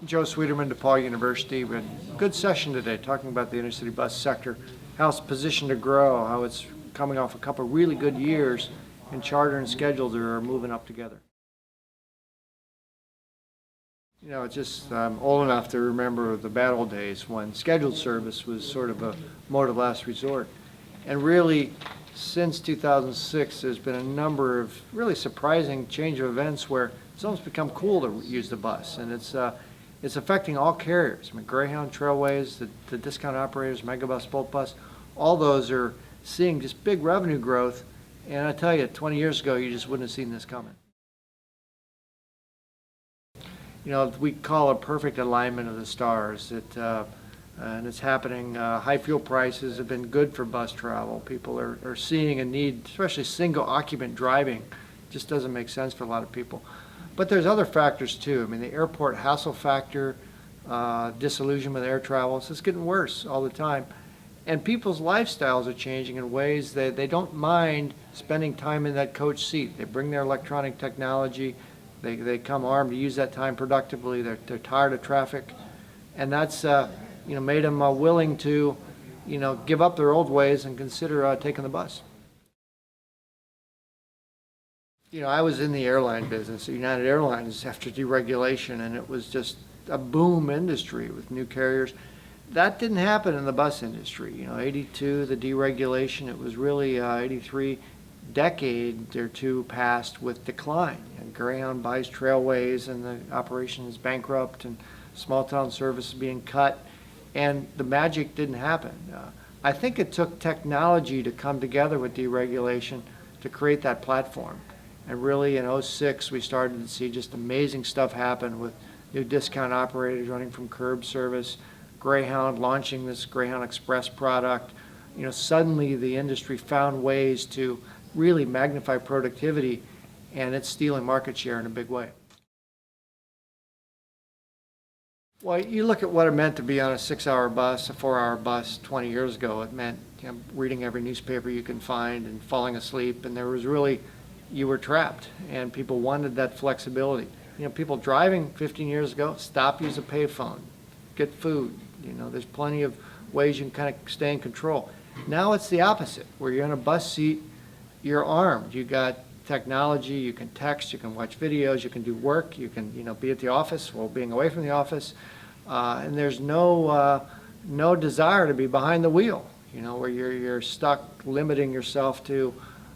Joe Schwieterman, DePaul University. We had a good session today talking about the inner-city bus sector, how it's positioned to grow, how it's coming off a couple of really good years, and charter and scheduled are moving up together. You know, it's just, I'm old enough to remember the bad old days when scheduled service was sort of a mode of last resort. And really, since 2006, there's been a number of really surprising change of events where it's almost become cool to use the bus. And it's affecting all carriers. I mean, Greyhound, Trailways, the discount operators, Megabus, Bolt Bus, all those are seeing just big revenue growth. And I tell you, 20 years ago, you just wouldn't have seen this coming. You know, we call it perfect alignment of the stars. And it's happening. High fuel prices have been good for bus travel. People are seeing a need, especially single occupant driving. Just doesn't make sense for a lot of people. But there's other factors too. I mean, the airport hassle factor, disillusionment with air travel, so it's getting worse all the time. And people's lifestyles are changing in ways that they don't mind spending time in that coach seat. They bring their electronic technology. They come armed to use that time productively. They're tired of traffic. And that's made them willing to give up their old ways and consider taking the bus. You know, I was in the airline business at United Airlines after deregulation, and it was just a boom industry with new carriers. That didn't happen in the bus industry. You know, 82, the deregulation, it was really 83, decade or two passed with decline. And Greyhound buys Trailways, and the operation is bankrupt, and small town service is being cut, and the magic didn't happen. I think it took technology to come together with deregulation to create that platform. And really in 06, we started to see just amazing stuff happen with new discount operators running from curb service, Greyhound launching this Greyhound Express product. You know, suddenly the industry found ways to really magnify productivity, and it's stealing market share in a big way. Well, you look at what it meant to be on a 6-hour bus, a 4-hour bus 20 years ago. It meant reading every newspaper you can find and falling asleep, and there was really, you were trapped, and people wanted that flexibility. You know, people driving 15 years ago, stop, use a payphone, get food. You know, there's plenty of ways you can kind of stay in control. Now it's the opposite, where you're in a bus seat, you're armed. You got technology, you can text, you can watch videos, you can do work, you can be at the office while being away from the office, and there's no desire to be behind the wheel. You know, where you're stuck limiting yourself to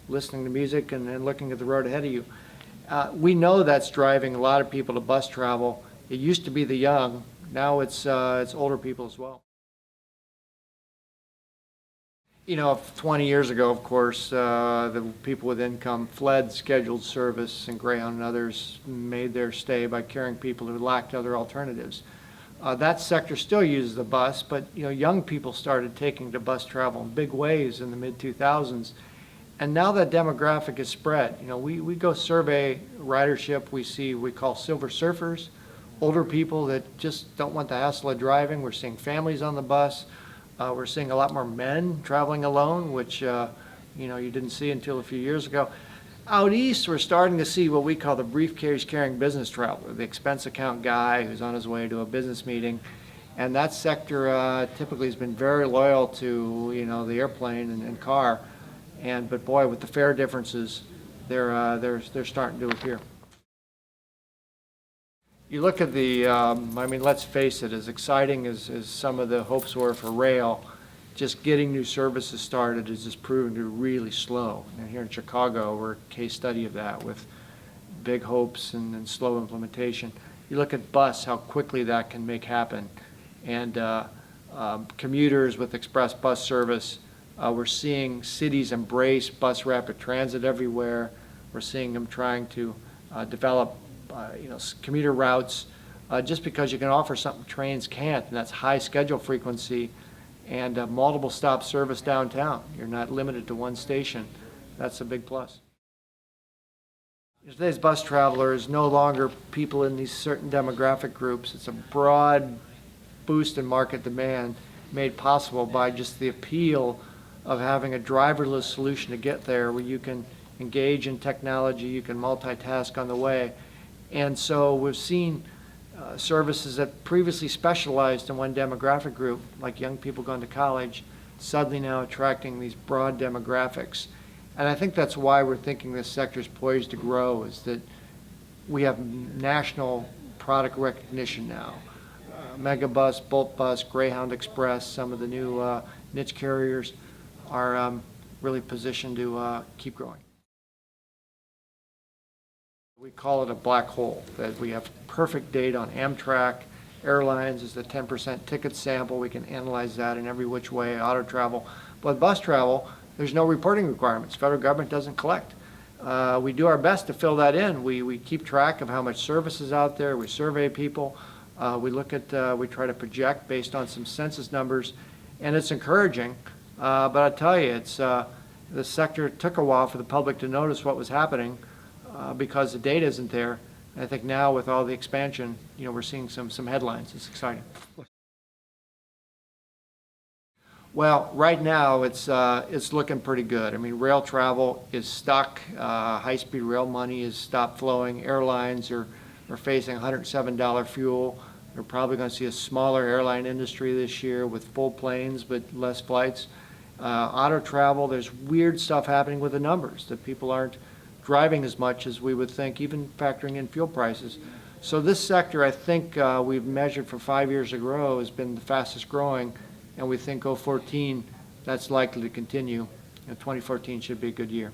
listening to music and looking at the road ahead of you. We know that's driving a lot of people to bus travel. It used to be the young, now it's older people as well. You know, 20 years ago, of course, the people with income fled scheduled service, and Greyhound and others made their stay by carrying people who lacked other alternatives. That sector still uses the bus, but young people started taking to bus travel in big ways in the mid-2000s. And now that demographic is spread. You know, we go survey ridership, we call silver surfers, older people that just don't want the hassle of driving. We're seeing families on the bus. We're seeing a lot more men traveling alone, which you didn't see until a few years ago. Out east, we're starting to see what we call the briefcase carrying business traveler, the expense account guy who's on his way to a business meeting. And that sector typically has been very loyal to the airplane and car. But boy, with the fare differences, they're starting to appear. You look at the, let's face it, as exciting as some of the hopes were for rail, just getting new services started is just proving to be really slow. And here in Chicago, we're a case study of that with big hopes and slow implementation. You look at bus, how quickly that can make happen. And commuters with express bus service, we're seeing cities embrace bus rapid transit everywhere. We're seeing them trying to develop commuter routes just because you can offer something trains can't, and that's high schedule frequency and multiple stop service downtown. You're not limited to one station. That's a big plus. Today's bus traveler is no longer people in these certain demographic groups. It's a broad boost in market demand made possible by just the appeal of having a driverless solution to get there, where you can engage in technology, you can multitask on the way. And so we've seen Services that previously specialized in one demographic group, like young people going to college, suddenly now attracting these broad demographics. And I think that's why we're thinking this sector is poised to grow, is that we have national product recognition now. Megabus, Bolt Bus, Greyhound Express, some of the new niche carriers are really positioned to keep growing. We call it a black hole, that we have perfect data on Amtrak. Airlines is the 10% ticket sample. We can analyze that in every which way, auto travel. But bus travel, there's no reporting requirements. Federal government doesn't collect. We do our best to fill that in. We keep track of how much service is out there. We survey people. We try to project based on some census numbers, and it's encouraging. But I tell you, the sector took a while for the public to notice what was happening because the data isn't there. And I think now with all the expansion, we're seeing some headlines. It's exciting. Well, right now it's looking pretty good. I mean, rail travel is stuck. High-speed rail money has stopped flowing. Airlines are facing $107 fuel. They're probably going to see a smaller airline industry this year with full planes but less flights. Auto travel, there's weird stuff happening with the numbers, that people aren't driving as much as we would think, even factoring in fuel prices. So this sector, I think we've measured for 5 years in a row, has been the fastest growing, and we think 2014, that's likely to continue. 2014 should be a good year.